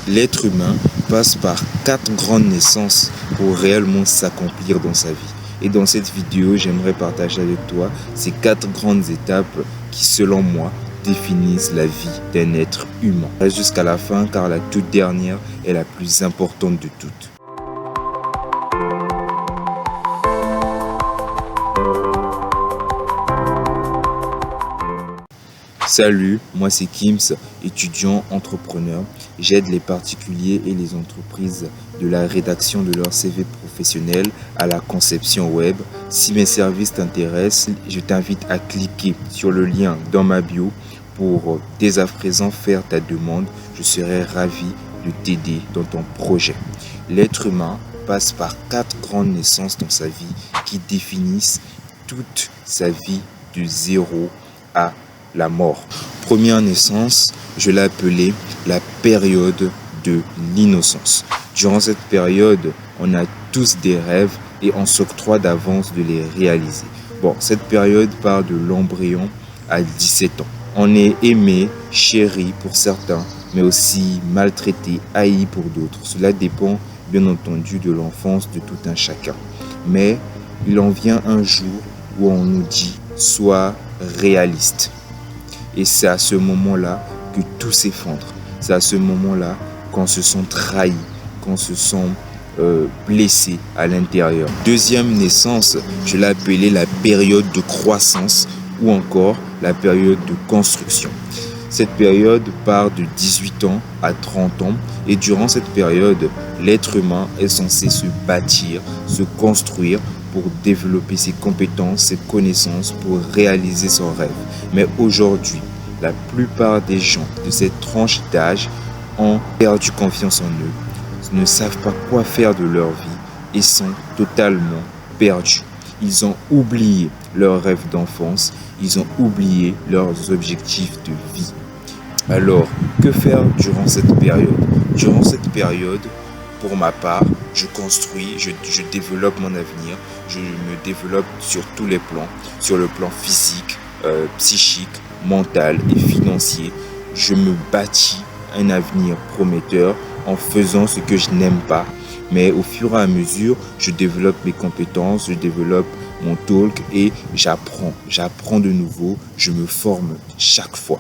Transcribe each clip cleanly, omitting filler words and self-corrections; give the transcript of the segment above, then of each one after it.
L'être humain passe par 4 grandes naissances pour réellement s'accomplir dans sa vie. Et dans cette vidéo, j'aimerais partager avec toi ces 4 grandes étapes qui, selon moi, définissent la vie d'un être humain. Reste jusqu'à la fin car la toute dernière est la plus importante de toutes. Salut, moi c'est Kims, étudiant entrepreneur. J'aide les particuliers et les entreprises de la rédaction de leur CV professionnel à la conception web. Si mes services t'intéressent, je t'invite à cliquer sur le lien dans ma bio pour dès à présent faire ta demande. Je serai ravi de t'aider dans ton projet. L'être humain passe par 4 grandes naissances dans sa vie qui définissent toute sa vie de 0 à la mort. Première naissance, je l'ai appelée la période de l'innocence. Durant cette période, on a tous des rêves et on s'octroie d'avance de les réaliser. Cette période part de l'embryon à 17 ans. On est aimé, chéri pour certains, mais aussi maltraité, haï pour d'autres. Cela dépend bien entendu de l'enfance de tout un chacun. Mais il en vient un jour où on nous dit « sois réaliste ». Et c'est à ce moment-là que tout s'effondre. C'est à ce moment-là qu'on se sent trahi, qu'on se sent blessé à l'intérieur. Deuxième naissance, je l'ai appelée la période de croissance ou encore la période de construction. Cette période part de 18 ans à 30 ans et durant cette période, l'être humain est censé se bâtir, se construire pour développer ses compétences, ses connaissances, pour réaliser son rêve. Mais aujourd'hui, la plupart des gens de cette tranche d'âge ont perdu confiance en eux, ne savent pas quoi faire de leur vie et sont totalement perdus. Ils ont oublié leurs rêves d'enfance, ils ont oublié leurs objectifs de vie. Alors, que faire durant cette période? Durant cette période, pour ma part, je construis, je développe mon avenir, je me développe sur tous les plans, sur le plan physique, psychique, mental et financier. Je me bâtis un avenir prometteur en faisant ce que je n'aime pas. Mais au fur et à mesure, je développe mes compétences, je développe mon talk et j'apprends de nouveau, je me forme chaque fois.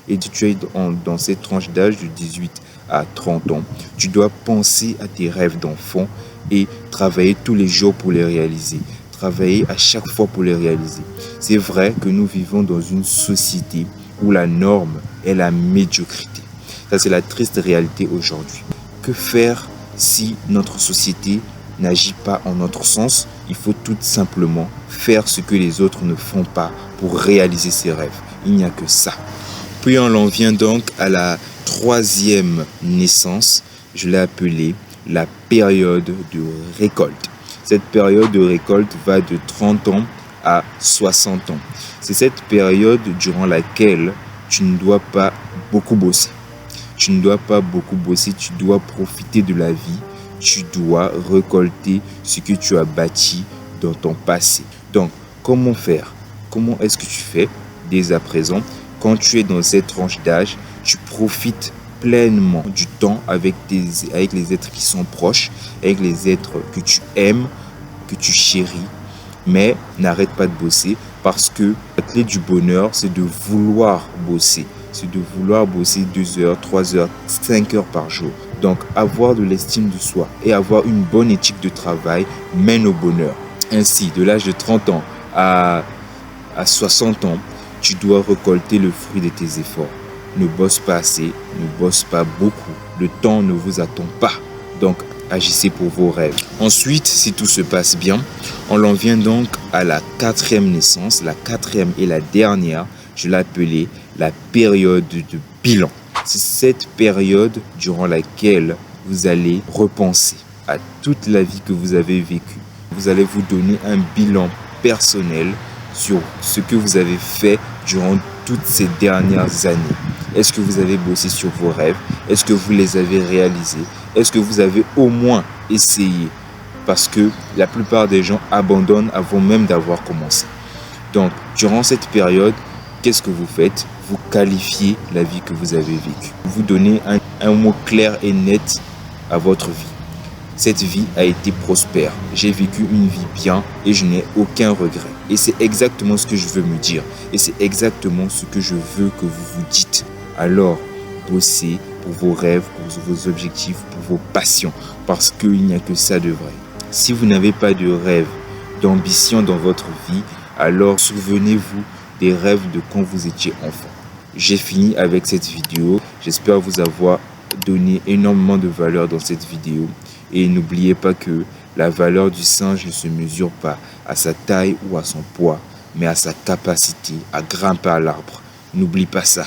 Et tu es dans cette tranche d'âge de 18 à 30 ans, tu dois penser à tes rêves d'enfant et travailler tous les jours pour les réaliser. Travailler à chaque fois pour les réaliser. C'est vrai que nous vivons dans une société où la norme est la médiocrité. Ça, c'est la triste réalité aujourd'hui. Que faire si notre société n'agit pas en notre sens? Il faut tout simplement faire ce que les autres ne font pas pour réaliser ses rêves. Il n'y a que ça. Puis on en vient donc à la troisième naissance, je l'ai appelée la période de récolte. Cette période de récolte va de 30 ans à 60 ans. C'est cette période durant laquelle tu ne dois pas beaucoup bosser. Tu ne dois pas beaucoup bosser, tu dois profiter de la vie. Tu dois récolter ce que tu as bâti dans ton passé. Donc, comment faire? Comment est-ce que tu fais dès à présent? Quand tu es dans cette tranche d'âge, tu profites pleinement du temps avec les êtres qui sont proches, avec les êtres que tu aimes, que tu chéris. Mais n'arrête pas de bosser parce que la clé du bonheur, c'est de vouloir bosser. C'est de vouloir bosser 2 heures, 3 heures, 5 heures par jour. Donc, avoir de l'estime de soi et avoir une bonne éthique de travail mène au bonheur. Ainsi, de l'âge de 30 ans à 60 ans, tu dois récolter le fruit de tes efforts. Ne bosse pas assez, ne bosse pas beaucoup. Le temps ne vous attend pas. Donc, agissez pour vos rêves. Ensuite, si tout se passe bien, on en vient donc à la 4e naissance. La 4e et la dernière, je l'ai appelée la période de bilan. C'est cette période durant laquelle vous allez repenser à toute la vie que vous avez vécue. Vous allez vous donner un bilan personnel sur ce que vous avez fait durant toutes ces dernières années. Est-ce que vous avez bossé sur vos rêves? Est-ce que vous les avez réalisés? Est-ce que vous avez au moins essayé? Parce que la plupart des gens abandonnent avant même d'avoir commencé. Donc, durant cette période, qu'est-ce que vous faites? Vous qualifiez la vie que vous avez vécue. Vous donnez un un mot clair et net à votre vie. Cette vie a été prospère. J'ai vécu une vie bien et je n'ai aucun regret. Et c'est exactement ce que je veux me dire. Et c'est exactement ce que je veux que vous vous dites. Alors, bossez pour vos rêves, pour vos objectifs, pour vos passions. Parce qu'il n'y a que ça de vrai. Si vous n'avez pas de rêve, d'ambition dans votre vie, alors souvenez-vous des rêves de quand vous étiez enfant. J'ai fini avec cette vidéo. J'espère vous avoir donné énormément de valeur dans cette vidéo. Et n'oubliez pas que la valeur du singe ne se mesure pas à sa taille ou à son poids, mais à sa capacité à grimper à l'arbre. N'oublie pas ça.